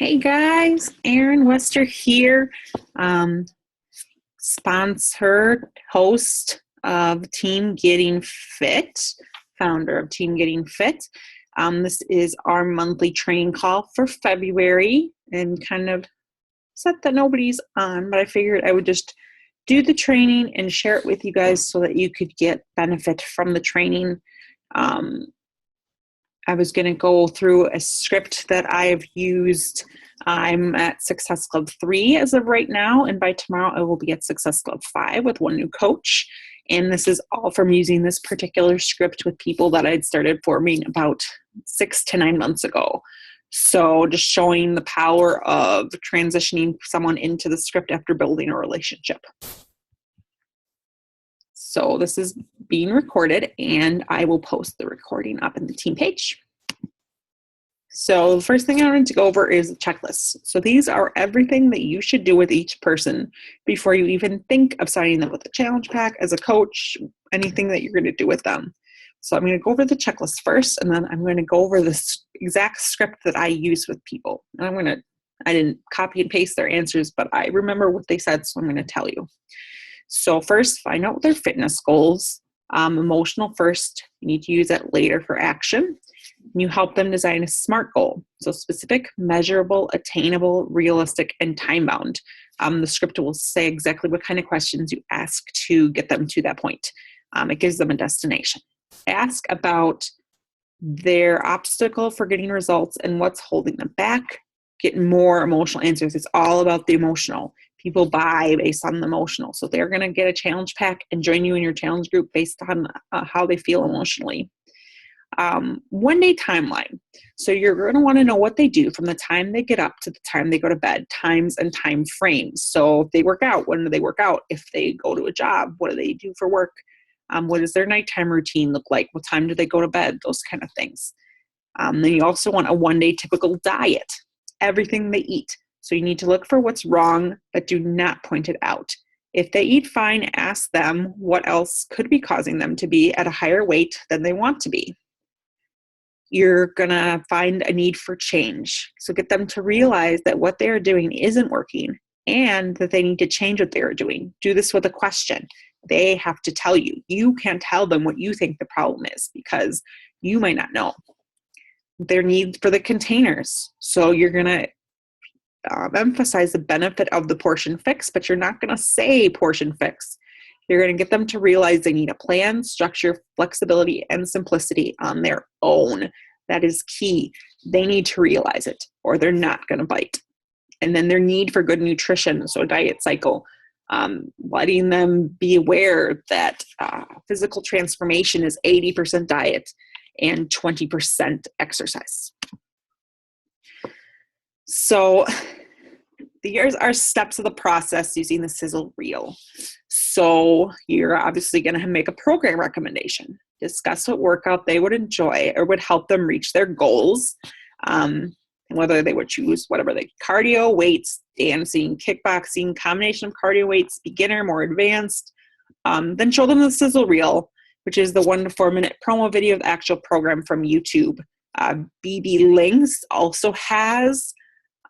Hey guys, Erin Wester here, um, sponsor, host of Team Getting Fit, founder of Team Getting Fit. This is our monthly training call for February and kind of set that nobody's on, but I figured I would just do the training and share it with you guys so that you could get benefit from the training. I was going to go through a script that I've used. I'm at Success Club 3 as of right now, and by tomorrow I will be at Success Club 5 with one new coach. And this is all from using this particular script with people that I'd started forming about 6 to 9 months ago. So just showing the power of transitioning someone into the script after building a relationship. So this is being recorded, and I will post the recording up in the team page. So the first thing I wanted to go over is checklists. So these are everything that you should do with each person before you even think of signing them with a challenge pack as a coach, anything that you're going to do with them. So I'm going to go over the checklist first, and then I'm going to go over this exact script that I use with people. And I didn't copy and paste their answers, but I remember what they said, so I'm going to tell you. So first, find out their fitness goals. Emotional first. You need to use that later for action. You help them design a SMART goal. So specific, measurable, attainable, realistic, and time-bound. The script will say exactly what kind of questions you ask to get them to that point. It gives them a destination. Ask about their obstacle for getting results and what's holding them back. Get more emotional answers. It's all about the emotional. People buy based on the emotional. So they're going to get a challenge pack and join you in your challenge group based on how they feel emotionally. 1 day timeline. So you're going to want to know what they do from the time they get up to the time they go to bed, times and time frames. So if they work out, when do they work out? If they go to a job, what do they do for work? What does their nighttime routine look like? What time do they go to bed? Those kind of things. Then you also want a 1 day typical diet, everything they eat. So you need to look for what's wrong, but do not point it out. If they eat fine, ask them what else could be causing them to be at a higher weight than they want to be. You're going to find a need for change. So get them to realize that what they're doing isn't working and that they need to change what they're doing. Do this with a question. They have to tell you. You can't tell them what you think the problem is because you might not know. Their need for the containers. So you're going to emphasize the benefit of the portion fix, but you're not going to say portion fix. You're going to get them to realize they need a plan, structure, flexibility, and simplicity on their own. That is key. They need to realize it or they're not going to bite. And then their need for good nutrition, so diet cycle, letting them be aware that physical transformation is 80% diet and 20% exercise. So here's our steps of the process using the sizzle reel. So you're obviously going to make a program recommendation. Discuss what workout they would enjoy or would help them reach their goals. Whether they would choose whatever cardio, weights, dancing, kickboxing, combination of cardio weights, beginner, more advanced. Then show them the sizzle reel, which is the 1 to 4 minute promo video of the actual program from YouTube. BB Links also has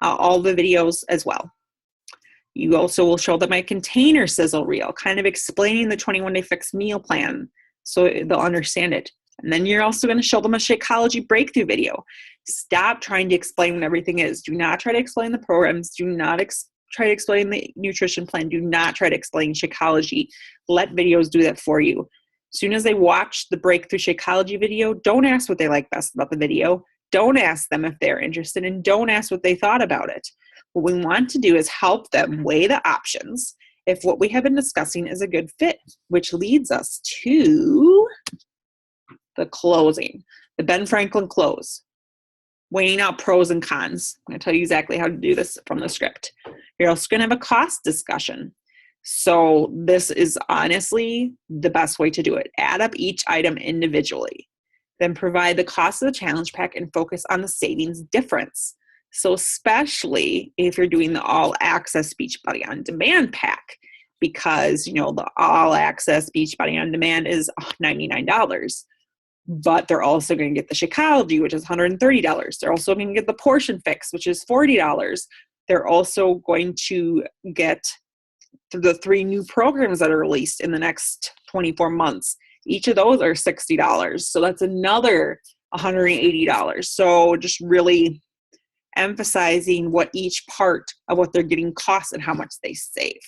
all the videos as well. You also will show them a container sizzle reel, kind of explaining the 21 day fixed meal plan so they'll understand it. And then you're also going to show them a Shakeology breakthrough video. Stop trying to explain what everything is. Do not try to explain the programs. Do not try to explain the nutrition plan. Do not try to explain Shakeology. Let videos do that for you. As soon as they watch the breakthrough Shakeology video, don't ask what they like best about the video. Don't ask them if they're interested, and don't ask what they thought about it. What we want to do is help them weigh the options if what we have been discussing is a good fit, which leads us to the closing, the Ben Franklin close, weighing out pros and cons. I'm going to tell you exactly how to do this from the script. You're also going to have a cost discussion. So this is honestly the best way to do it. Add up each item individually. Then provide the cost of the challenge pack and focus on the savings difference. So especially if you're doing the all access Beachbody on demand pack, because the all access Beachbody on demand is $99. but they're also going to get the Shakeology, which is $130. They're also going to get the Portion Fix, which is $40. They're also going to get the 3 new programs that are released in the next 24 months. Each of those are $60. So that's another $180. So just really emphasizing what each part of what they're getting costs and how much they save.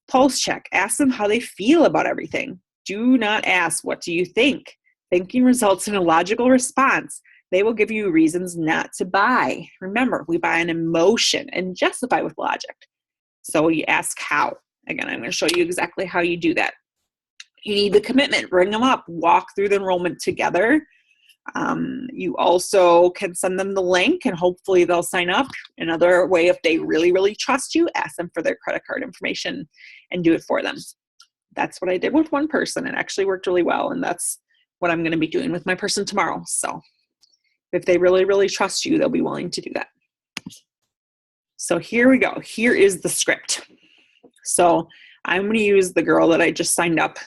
Pulse check. Ask them how they feel about everything. Do not ask, what do you think? Thinking results in a logical response. They will give you reasons not to buy. Remember, we buy an emotion and justify with logic. So you ask how. Again, I'm going to show you exactly how you do that. You need the commitment. Bring them up. Walk through the enrollment together. You also can send them the link and hopefully they'll sign up. Another way, if they really, really trust you, ask them for their credit card information and do it for them. That's what I did with one person. It actually worked really well. And that's what I'm going to be doing with my person tomorrow. So if they really, really trust you, they'll be willing to do that. So here we go. Here is the script. So I'm going to use the girl that I just signed up,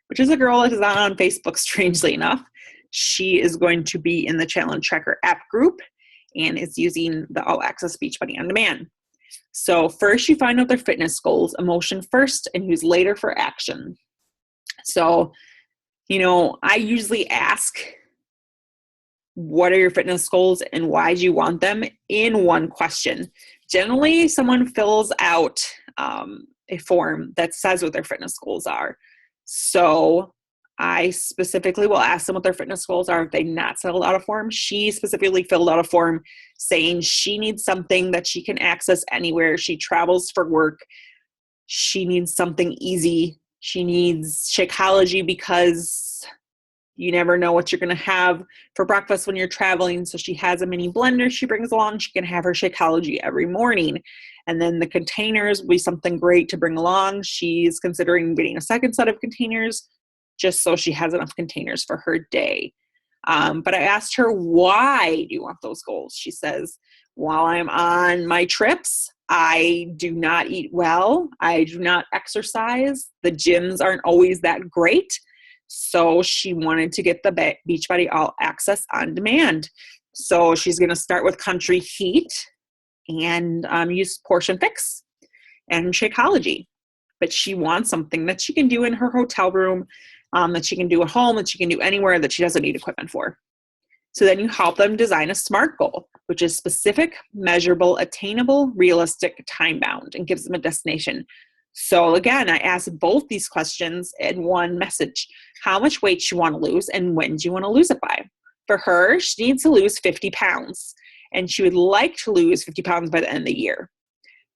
which is a girl that is on Facebook, strangely enough. She is going to be in the Challenge Tracker app group and is using the All Access Beachbody On Demand. So first you find out their fitness goals, emotion first, and use later for action. So, I usually ask, what are your fitness goals and why do you want them in one question? Generally, someone fills out a form that says what their fitness goals are. So I specifically will ask them what their fitness goals are if they not filled out a form. She specifically filled out a form saying she needs something that she can access anywhere. She travels for work. She needs something easy. She needs Shakeology because you never know what you're going to have for breakfast when you're traveling. So she has a mini blender she brings along. She can have her Shakeology every morning. And then the containers will be something great to bring along. She's considering getting a second set of containers just so she has enough containers for her day. But I asked her, why do you want those goals? She says, while I'm on my trips, I do not eat well. I do not exercise. The gyms aren't always that great. So she wanted to get the Beachbody All Access On Demand. So she's going to start with Country Heat and use Portion Fix and Shakeology. But she wants something that she can do in her hotel room, that she can do at home, that she can do anywhere, that she doesn't need equipment for. So then you help them design a SMART goal, which is specific, measurable, attainable, realistic, time-bound, and gives them a destination. So again, I asked both these questions in one message. How much weight do you want to lose and when do you want to lose it by? For her, she needs to lose 50 pounds and she would like to lose 50 pounds by the end of the year.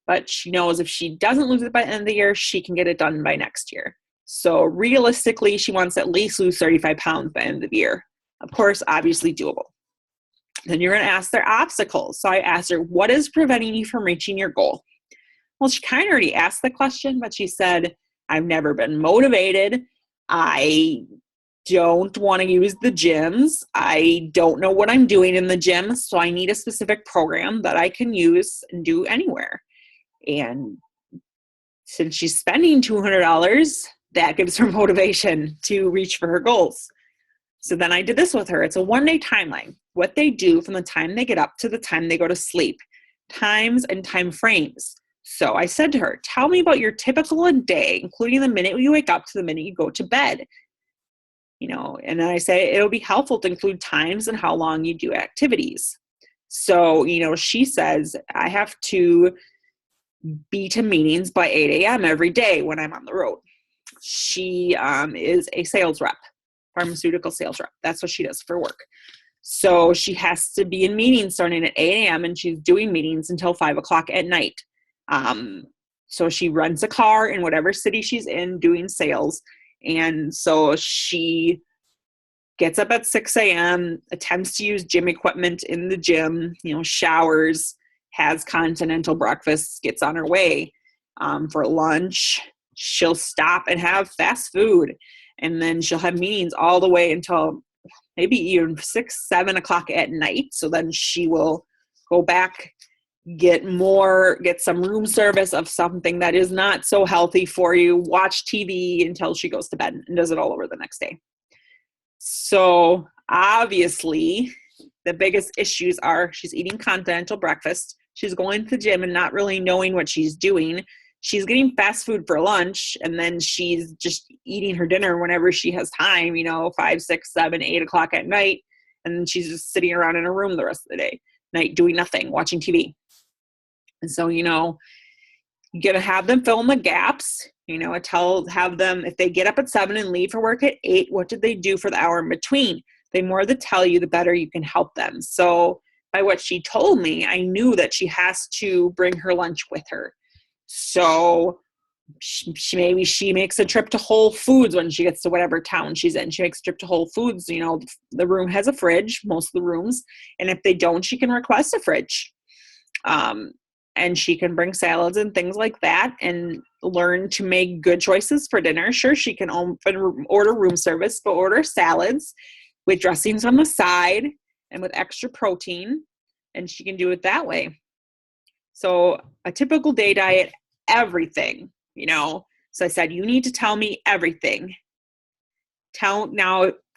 But she knows if she doesn't lose it by the end of the year, she can get it done by next year. So realistically, she wants to at least lose 35 pounds by the end of the year. Of course, obviously doable. Then you're going to ask their obstacles. So I asked her, what is preventing you from reaching your goal? Well, she kind of already asked the question, but she said, I've never been motivated. I don't want to use the gyms. I don't know what I'm doing in the gym, so I need a specific program that I can use and do anywhere. And since she's spending $200, that gives her motivation to reach for her goals. So then I did this with her. It's a one-day timeline. What they do from the time they get up to the time they go to sleep. Times and time frames. So I said to her, tell me about your typical day, including the minute you wake up to the minute you go to bed. And then I say it'll be helpful to include times and how long you do activities. So, she says, I have to be to meetings by 8 a.m. every day when I'm on the road. She is a sales rep, pharmaceutical sales rep. That's what she does for work. So she has to be in meetings starting at 8 a.m. and she's doing meetings until 5 o'clock at night. So she rents a car in whatever city she's in doing sales. And so she gets up at 6 a.m., attempts to use gym equipment in the gym, showers, has continental breakfast, gets on her way. For lunch, she'll stop and have fast food. And then she'll have meetings all the way until maybe even 6, 7 o'clock at night. So then she will go back, get some room service of something that is not so healthy for you, watch TV until she goes to bed and does it all over the next day. So obviously, the biggest issues are she's eating continental breakfast. She's going to the gym and not really knowing what she's doing. She's getting fast food for lunch, and then she's just eating her dinner whenever she has time, 5, 6, 7, 8 o'clock at night. And then she's just sitting around in her room the rest of the day, night, doing nothing, watching TV. And so, you're going to have them fill in the gaps, have them, if they get up at 7 and leave for work at 8, what did they do for the hour in between? The more they tell you, the better you can help them. So by what she told me, I knew that she has to bring her lunch with her. So maybe she makes a trip to Whole Foods when she gets to whatever town she's in. She makes a trip to Whole Foods. The room has a fridge, most of the rooms. And if they don't, she can request a fridge. And she can bring salads and things like that and learn to make good choices for dinner. Sure, she can order room service, but order salads with dressings on the side and with extra protein. And she can do it that way. So a typical day diet, everything, So I said, you need to tell me everything.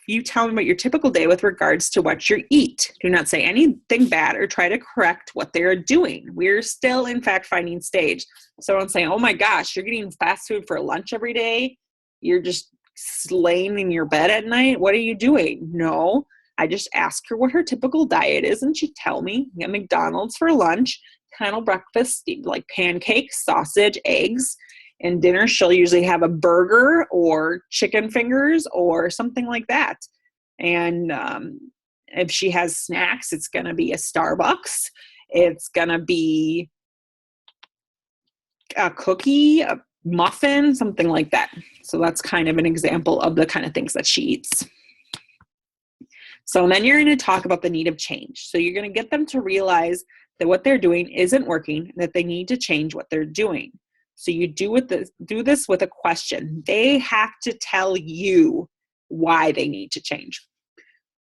You tell me about your typical day with regards to what you eat. Do not say anything bad or try to correct what they are doing. We're still in fact-finding stage. So I'm saying, oh my gosh, you're getting fast food for lunch every day. You're just laying in your bed at night. What are you doing? No, I just ask her what her typical diet is, and she'd tell me. Get McDonald's for lunch, continental breakfast, like pancakes, sausage, eggs. And dinner, she'll usually have a burger or chicken fingers or something like that. And if she has snacks, it's going to be a Starbucks. It's going to be a cookie, a muffin, something like that. So that's kind of an example of the kind of things that she eats. So then you're going to talk about the need of change. So you're going to get them to realize that what they're doing isn't working, and that they need to change what they're doing. So you do this with a question. They have to tell you why they need to change.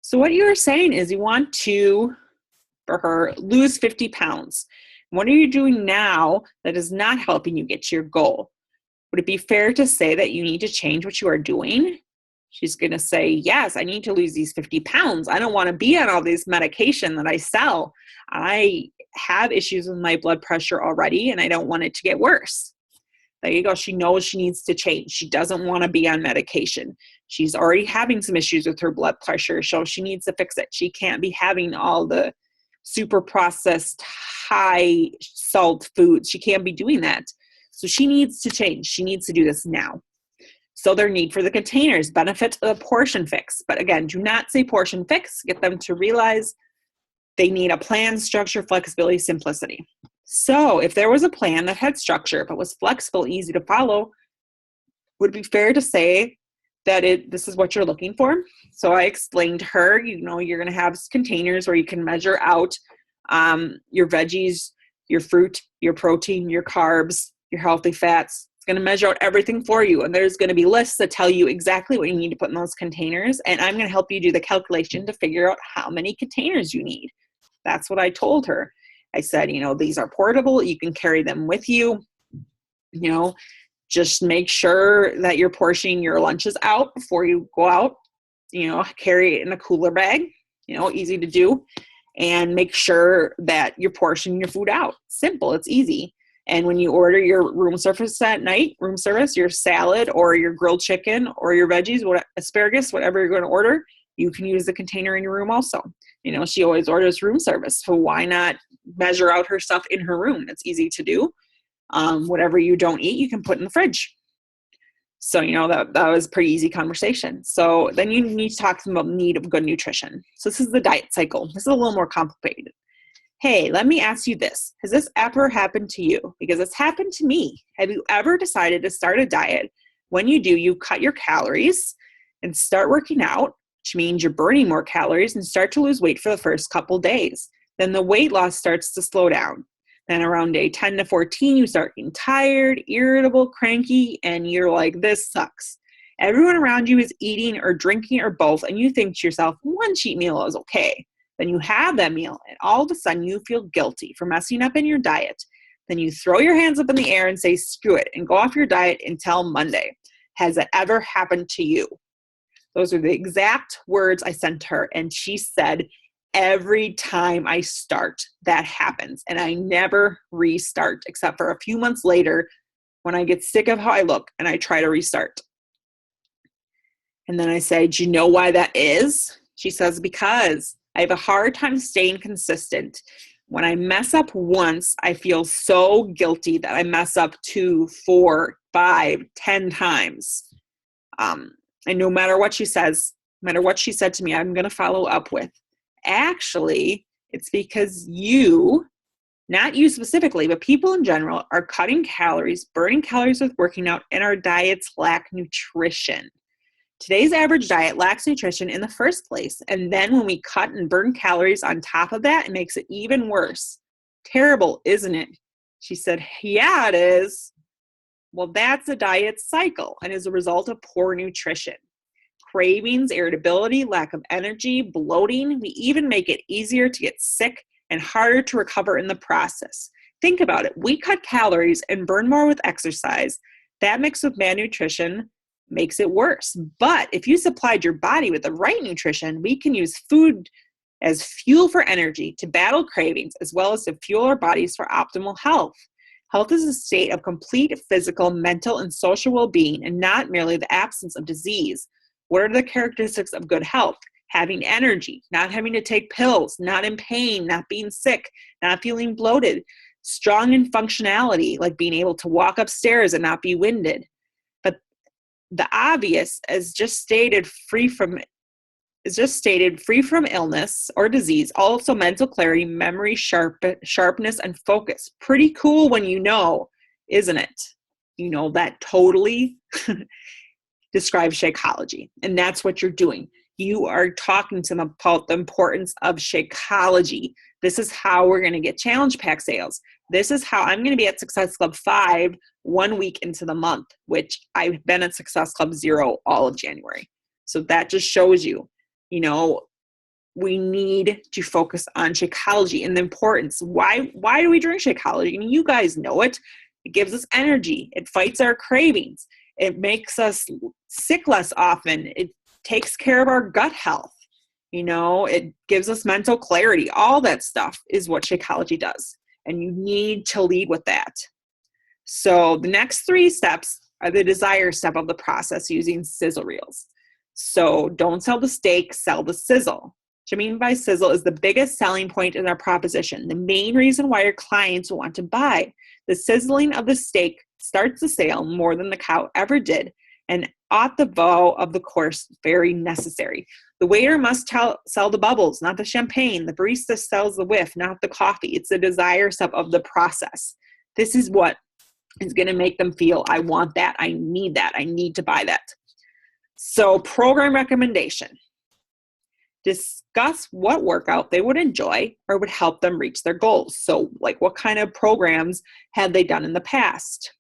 So what you're saying is you want to, for her, lose 50 pounds. What are you doing now that is not helping you get to your goal? Would it be fair to say that you need to change what you are doing? She's going to say, yes, I need to lose these 50 pounds. I don't want to be on all this medication that I sell. I have issues with my blood pressure already, and I don't want it to get worse. There you go. She knows she needs to change. She doesn't want to be on medication. She's already having some issues with her blood pressure, so she needs to fix it. She can't be having all the super processed, high salt foods. She can't be doing that. So she needs to change. She needs to do this now. So their need for the containers, benefit of the portion fix. But again, do not say portion fix. Get them to realize they need a plan, structure, flexibility, simplicity. So if there was a plan that had structure but was flexible, easy to follow, would it be fair to say that this is what you're looking for? So I explained to her, you're going to have containers where you can measure out your veggies, your fruit, your protein, your carbs, your healthy fats. It's going to measure out everything for you. And there's going to be lists that tell you exactly what you need to put in those containers. And I'm going to help you do the calculation to figure out how many containers you need. That's what I told her. I said, these are portable. You can carry them with you. Just make sure that you're portioning your lunches out before you go out. Carry it in a cooler bag, easy to do. And make sure that you're portioning your food out. Simple. It's easy. And when you order your room service at night, your salad or your grilled chicken or your veggies, asparagus, whatever you're going to order, you can use the container in your room also. She always orders room service. So why not measure out her stuff in her room? It's easy to do. Whatever you don't eat, you can put in the fridge. So, that was a pretty easy conversation. So then you need to talk to them about the need of good nutrition. So this is the diet cycle. This is a little more complicated. Hey, let me ask you this. Has this ever happened to you? Because it's happened to me. Have you ever decided to start a diet? When you do, you cut your calories and start working out, which means you're burning more calories, and start to lose weight for the first couple days. Then the weight loss starts to slow down. Then around day 10 to 14, you start getting tired, irritable, cranky, and you're like, this sucks. Everyone around you is eating or drinking or both, and you think to yourself, one cheat meal is okay. Then you have that meal, and all of a sudden you feel guilty for messing up in your diet. Then you throw your hands up in the air and say, screw it, and go off your diet until Monday. Has it ever happened to you? Those are the exact words I sent her. And she said, every time I start, that happens. And I never restart, except for a few months later when I get sick of how I look and I try to restart. And then I say, do you know why that is? She says, because I have a hard time staying consistent. When I mess up once, I feel so guilty that I mess up 2, 4, 5, 10 times. And no matter what she says, no matter what she said to me, I'm going to follow up with, actually, it's because you, not you specifically, but people in general, are cutting calories, burning calories with working out, and our diets lack nutrition. Today's average diet lacks nutrition in the first place, and then when we cut and burn calories on top of that, it makes it even worse. Terrible, isn't it? She said, yeah, it is. Well, that's a diet cycle and is a result of poor nutrition. Cravings, irritability, lack of energy, bloating. We even make it easier to get sick and harder to recover in the process. Think about it. We cut calories and burn more with exercise. That mixed with bad nutrition makes it worse. But if you supplied your body with the right nutrition, we can use food as fuel for energy to battle cravings, as well as to fuel our bodies for optimal health. Health is a state of complete physical, mental, and social well-being, and not merely the absence of disease. What are the characteristics of good health? Having energy, not having to take pills, not in pain, not being sick, not feeling bloated, strong in functionality, like being able to walk upstairs and not be winded. But the obvious, as just stated, free from illness or disease, also mental clarity, memory, sharpness, and focus. Pretty cool when you know, isn't it? You know, that totally describes Shakeology. And that's what you're doing. You are talking to them about the importance of Shakeology. This is how we're going to get challenge pack sales. This is how I'm going to be at Success Club 5 1 week into the month, which I've been at Success Club 0 all of January. So that just shows you, you know, we need to focus on Shakeology and the importance. Why do we drink Shakeology? I mean, you guys know it. It gives us energy. It fights our cravings. It makes us sick less often. It takes care of our gut health. You know, it gives us mental clarity. All that stuff is what Shakeology does. And you need to lead with that. So the next 3 steps are the desire step of the process using sizzle reels. So don't sell the steak, sell the sizzle. What I mean by sizzle is the biggest selling point in our proposition, the main reason why your clients want to buy. The sizzling of the steak starts the sale more than the cow ever did, and at the bow of the course, very necessary. The waiter must sell the bubbles, not the champagne. The barista sells the whiff, not the coffee. It's the desire step of the process. This is what is going to make them feel, I want that, I need to buy that. So program recommendation. Discuss what workout they would enjoy or would help them reach their goals. So like what kind of programs had they done in the past?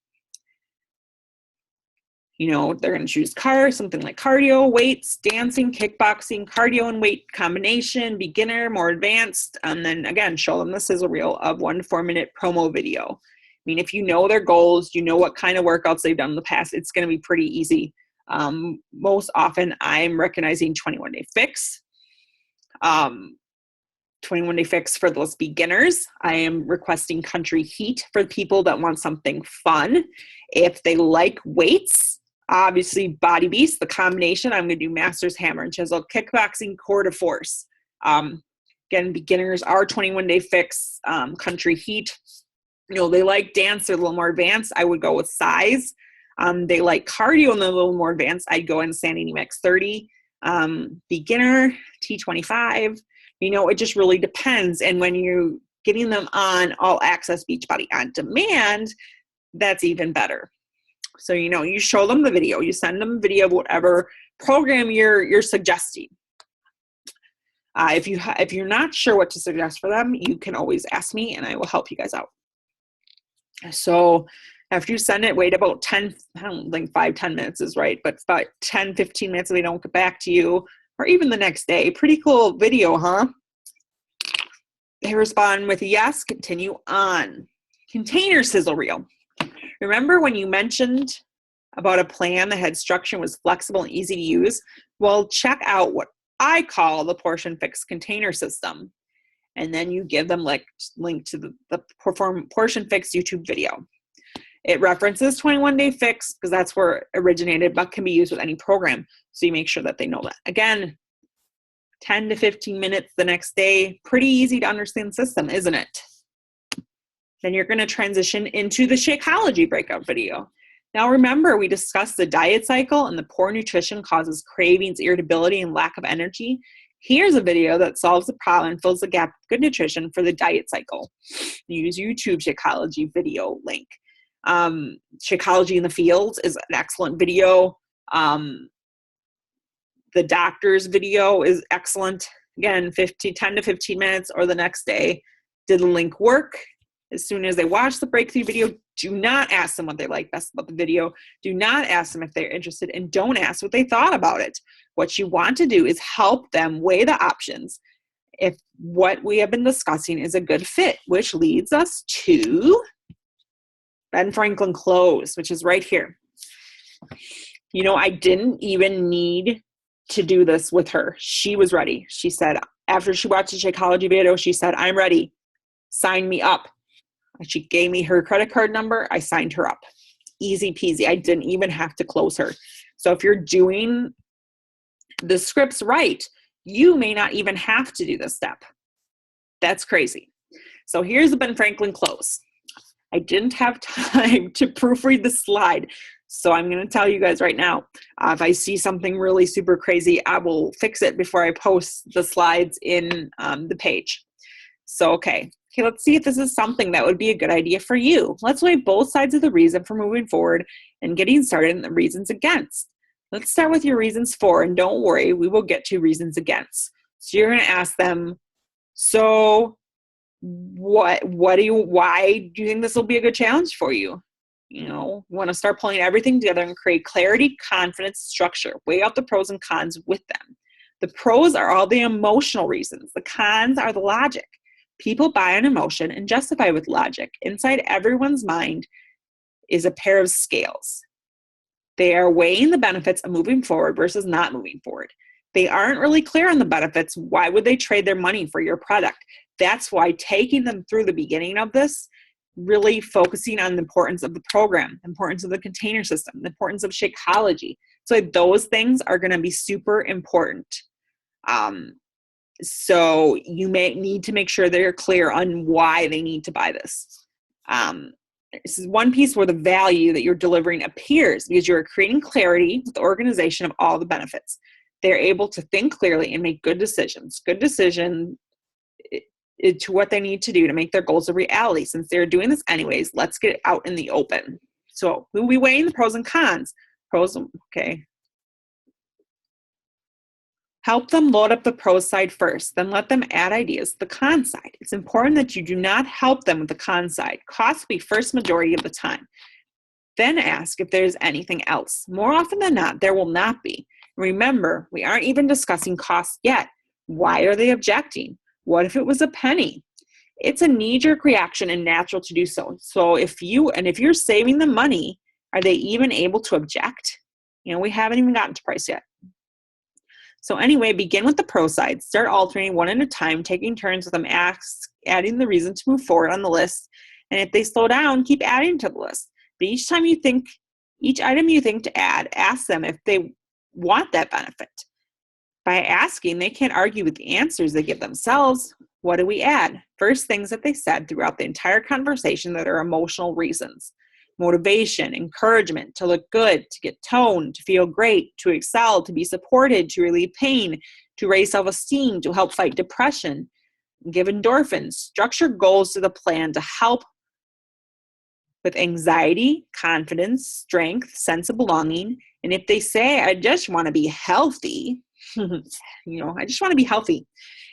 You know, they're going to choose something like cardio, weights, dancing, kickboxing, cardio and weight combination, beginner, more advanced, and then again, show them the sizzle reel of 1 to 4 minute promo video. I mean, if you know their goals, you know what kind of workouts they've done in the past, it's going to be pretty easy. Most often I'm recognizing 21 Day Fix. 21 Day Fix for those beginners. I am requesting Country Heat for people that want something fun. If they like weights, obviously Body Beast, the combination, I'm going to do Masters, Hammer and Chisel, Kickboxing, Core to Force. Again, beginners are 21 Day Fix, Country Heat. You know, they like dance, they're a little more advanced. I would go with Size. They like cardio and they're a little more advanced. I'd go Insanity Max 30. Beginner, T25. You know, it just really depends. And when you're getting them on All Access Beachbody on Demand, that's even better. So, you know, you show them the video, you send them a video of whatever program you're suggesting. If you're not sure what to suggest for them, you can always ask me and I will help you guys out. So after you send it, wait about 10 minutes is right, but about 10, 15 minutes if they don't get back to you, or even the next day. Pretty cool video, huh? They respond with a yes, continue on. Container sizzle reel. Remember when you mentioned about a plan that had structure and was flexible and easy to use? Well, check out what I call the Portion Fix container system. And then you give them link to the Portion Fix YouTube video. It references 21-day fix because that's where it originated, but can be used with any program. So you make sure that they know that. Again, 10 to 15 minutes the next day, pretty easy to understand system, isn't it? Then you're going to transition into the Shakeology breakout video. Now remember, we discussed the diet cycle and the poor nutrition causes cravings, irritability, and lack of energy. Here's a video that solves the problem and fills the gap with good nutrition for the diet cycle. Use YouTube Shakeology video link. Shakeology in the Fields is an excellent video. The doctor's video is excellent. Again, 10 to 15 minutes or the next day. Did the link work? As soon as they watch the breakthrough video, do not ask them what they like best about the video. Do not ask them if they're interested, and don't ask what they thought about it. What you want to do is help them weigh the options if what we have been discussing is a good fit, which leads us to Ben Franklin close, which is right here. I didn't even need to do this with her. She was ready. She said, after she watched the Shakeology video, she said, I'm ready. Sign me up. She gave me her credit card number. I signed her up. Easy peasy. I didn't even have to close her. So if you're doing the scripts right, you may not even have to do this step. That's crazy. So here's the Ben Franklin close. I didn't have time to proofread the slide, so I'm going to tell you guys right now, if I see something really super crazy, I will fix it before I post the slides in the page. So, okay, let's see if this is something that would be a good idea for you. Let's weigh both sides of the reason for moving forward and getting started and the reasons against. Let's start with your reasons for, and don't worry, we will get to reasons against. So you're going to ask them, so why do you think this will be a good challenge for you? You want to start pulling everything together and create clarity, confidence, structure. Weigh out the pros and cons with them. The pros are all the emotional reasons. The cons are the logic. People buy on emotion and justify with logic. Inside everyone's mind is a pair of scales. They are weighing the benefits of moving forward versus not moving forward. They aren't really clear on the benefits. Why would they trade their money for your product? That's why taking them through the beginning of this, really focusing on the importance of the program, the importance of the container system, the importance of Shakeology. So those things are going to be super important. So you may need to make sure they're clear on why they need to buy this. This is one piece where the value that you're delivering appears because you're creating clarity with the organization of all the benefits. They're able to think clearly and make good decisions. Good decision to what they need to do to make their goals a reality. Since they're doing this anyways, let's get it out in the open. So we'll be weighing the pros and cons. Pros, okay. Help them load up the pros side first, then let them add ideas to the con side. It's important that you do not help them with the con side. Cost will be first majority of the time. Then ask if there's anything else. More often than not, there will not be. Remember, we aren't even discussing cost yet. Why are they objecting? What if it was a penny? It's a knee-jerk reaction and natural to do so. So if you're saving them money, are they even able to object? We haven't even gotten to price yet. So anyway, begin with the pro side. Start alternating one at a time, taking turns with them, adding the reason to move forward on the list. And if they slow down, keep adding to the list. But each item you think to add, ask them if they want that benefit. By asking, they can't argue with the answers they give themselves. What do we add? First, things that they said throughout the entire conversation that are emotional reasons. Motivation, encouragement, to look good, to get toned, to feel great, to excel, to be supported, to relieve pain, to raise self-esteem, to help fight depression, give endorphins. Structure goals to the plan to help with anxiety, confidence, strength, sense of belonging. And if they say, I just want to be healthy, I just want to be healthy.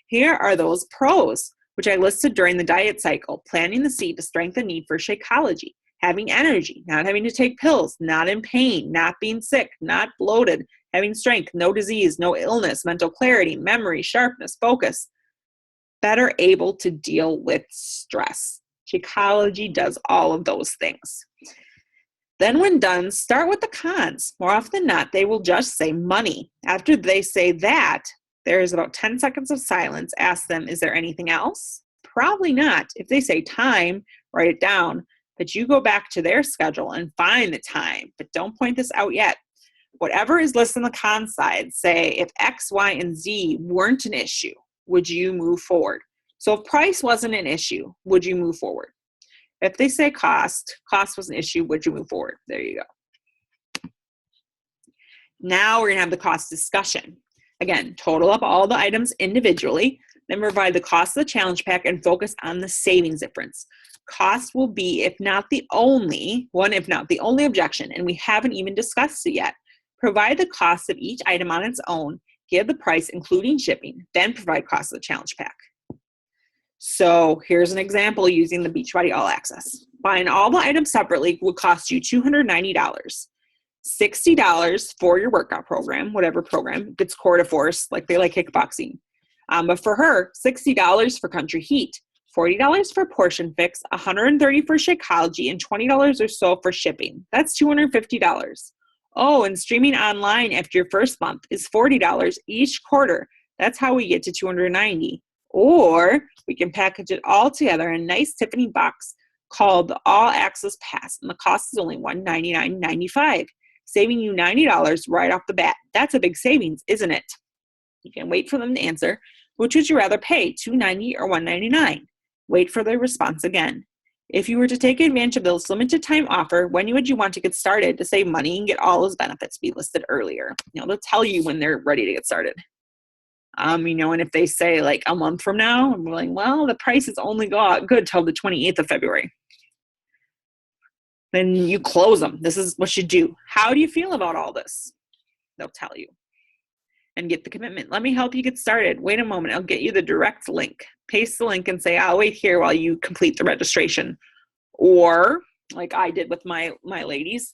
Here are those pros, which I listed during the diet cycle. Planting the seed to strengthen the need for Shakeology. Having energy, not having to take pills, not in pain, not being sick, not bloated, having strength, no disease, no illness, mental clarity, memory, sharpness, focus. Better able to deal with stress. Shakeology does all of those things. Then when done, start with the cons. More often than not, they will just say money. After they say that, there is about 10 seconds of silence. Ask them, is there anything else? Probably not. If they say time, write it down. But you go back to their schedule and find the time. But don't point this out yet. Whatever is listed on the con side, say if X, Y, and Z weren't an issue, would you move forward? So if price wasn't an issue, would you move forward? If they say cost was an issue, would you move forward? There you go. Now we're going to have the cost discussion. Again, total up all the items individually, then provide the cost of the challenge pack and focus on the savings difference. Cost will be, if not the only objection, and we haven't even discussed it yet. Provide the cost of each item on its own, give the price including shipping, then provide cost of the challenge pack. So here's an example using the Beachbody All Access. Buying all the items separately would cost you $290. $60 for your workout program, whatever program. If it's Core de Force, like they like kickboxing. But for her, $60 for Country Heat, $40 for Portion Fix, $130 for Shakeology, and $20 or so for shipping. That's $250. Oh, and streaming online after your first month is $40 each quarter. That's how we get to $290. Or we can package it all together in a nice Tiffany box called the All Access Pass, and the cost is only $199.95, saving you $90 right off the bat. That's a big savings, isn't it? You can wait for them to answer. Which would you rather pay, $290 or $199? Wait for their response again. If you were to take advantage of this limited time offer, when would you want to get started to save money and get all those benefits be listed earlier? They'll tell you when they're ready to get started. And if they say like a month from now, I'm like, well, the prices only go out good till the 28th of February. Then you close them. This is what you do. How do you feel about all this? They'll tell you. And get the commitment. Let me help you get started. Wait a moment. I'll get you the direct link. Paste the link and say, I'll wait here while you complete the registration. Or like I did with my ladies,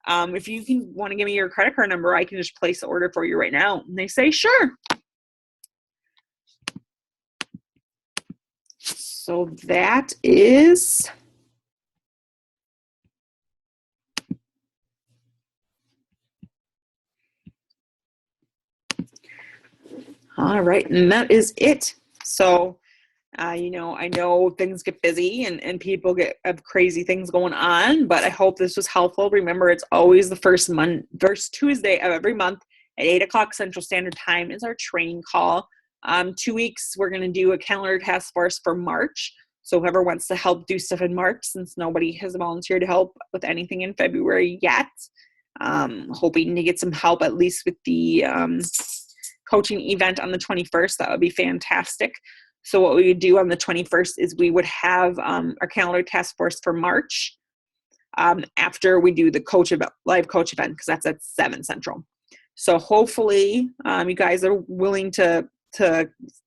if you want to give me your credit card number, I can just place the order for you right now. And they say, sure. So that is all right, and that is it. So, I know things get busy and people have crazy things going on, but I hope this was helpful. Remember, it's always the first Tuesday of every month at 8 o'clock Central Standard Time is our training call. 2 weeks, we're going to do a calendar task force for March. So whoever wants to help do stuff in March, since nobody has volunteered to help with anything in February yet, hoping to get some help at least with the coaching event on the 21st. That would be fantastic. So what we would do on the 21st is we would have our calendar task force for March after we do the live coach event, because that's at 7 Central. So hopefully you guys are willing to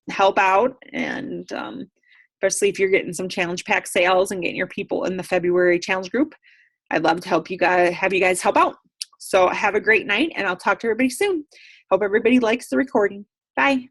help out, and especially if you're getting some challenge pack sales and getting your people in the February challenge group. I'd love to have you guys help out. So have a great night, and I'll talk to everybody soon. Hope everybody likes the recording. Bye.